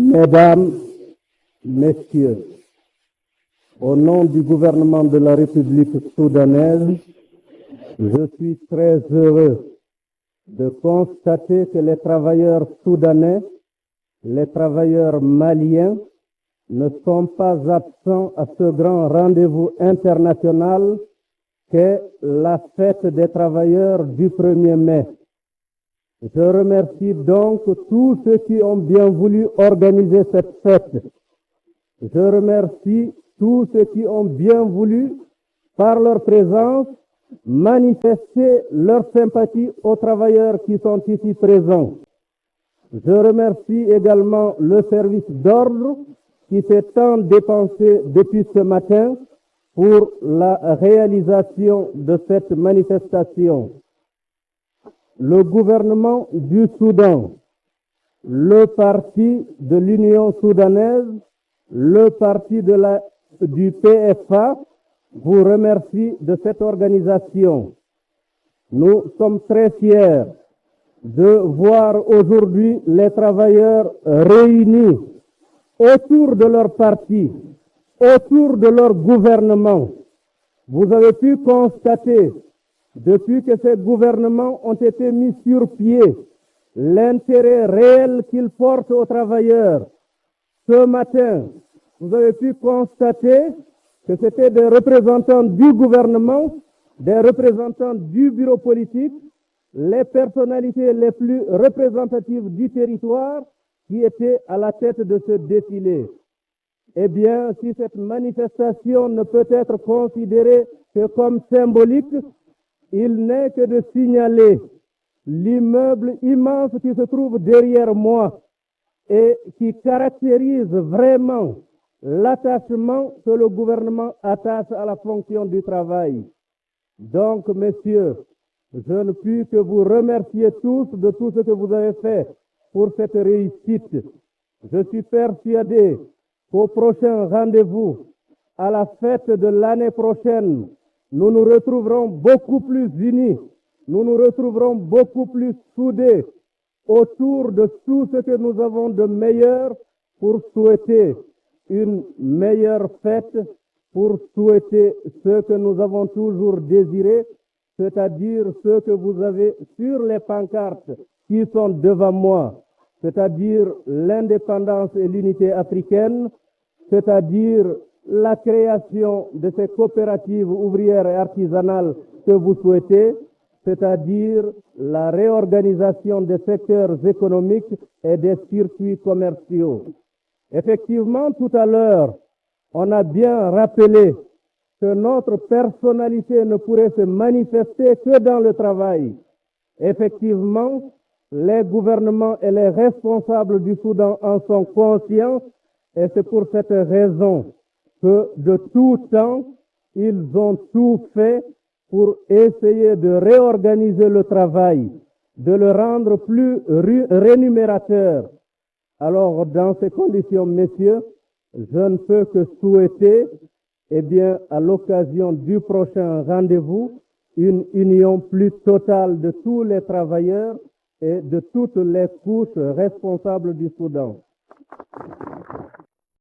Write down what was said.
Mesdames, Messieurs, au nom du gouvernement de la République soudanaise, je suis très heureux de constater que les travailleurs soudanais, les travailleurs maliens, ne sont pas absents à ce grand rendez-vous international qu'est la fête des travailleurs du 1er mai. Je remercie donc tous ceux qui ont bien voulu organiser cette fête. Je remercie tous ceux qui ont bien voulu, par leur présence, manifester leur sympathie aux travailleurs qui sont ici présents. Je remercie également le service d'ordre qui s'est tant dépensé depuis ce matin pour la réalisation de cette manifestation. Le gouvernement du Soudan, le parti de l'Union soudanaise, le parti du PFA vous remercie de cette organisation. Nous sommes très fiers de voir aujourd'hui les travailleurs réunis autour de leur parti, autour de leur gouvernement. Vous avez pu constater, depuis que ces gouvernements ont été mis sur pied, l'intérêt réel qu'ils portent aux travailleurs. Ce matin, vous avez pu constater que c'était des représentants du gouvernement, des représentants du bureau politique, les personnalités les plus représentatives du territoire qui étaient à la tête de ce défilé. Eh bien, si cette manifestation ne peut être considérée que comme symbolique, il n'est que de signaler l'immeuble immense qui se trouve derrière moi et qui caractérise vraiment l'attachement que le gouvernement attache à la fonction du travail. Donc, messieurs, je ne puis que vous remercier tous de tout ce que vous avez fait pour cette réussite. Je suis persuadé qu'au prochain rendez-vous, à la fête de l'année prochaine, nous nous retrouverons beaucoup plus unis, nous nous retrouverons beaucoup plus soudés autour de tout ce que nous avons de meilleur pour souhaiter une meilleure fête, pour souhaiter ce que nous avons toujours désiré, c'est-à-dire ce que vous avez sur les pancartes qui sont devant moi, c'est-à-dire l'indépendance et l'unité africaine, c'est-à-dire la création de ces coopératives ouvrières et artisanales que vous souhaitez, c'est-à-dire la réorganisation des secteurs économiques et des circuits commerciaux. Effectivement, tout à l'heure, on a bien rappelé que notre personnalité ne pourrait se manifester que dans le travail. Effectivement, les gouvernements et les responsables du Soudan en sont conscients et c'est pour cette raison que de tout temps, ils ont tout fait pour essayer de réorganiser le travail, de le rendre plus rémunérateur. Alors, dans ces conditions, messieurs, je ne peux que souhaiter, eh bien, à l'occasion du prochain rendez-vous, une union plus totale de tous les travailleurs et de toutes les couches responsables du Soudan.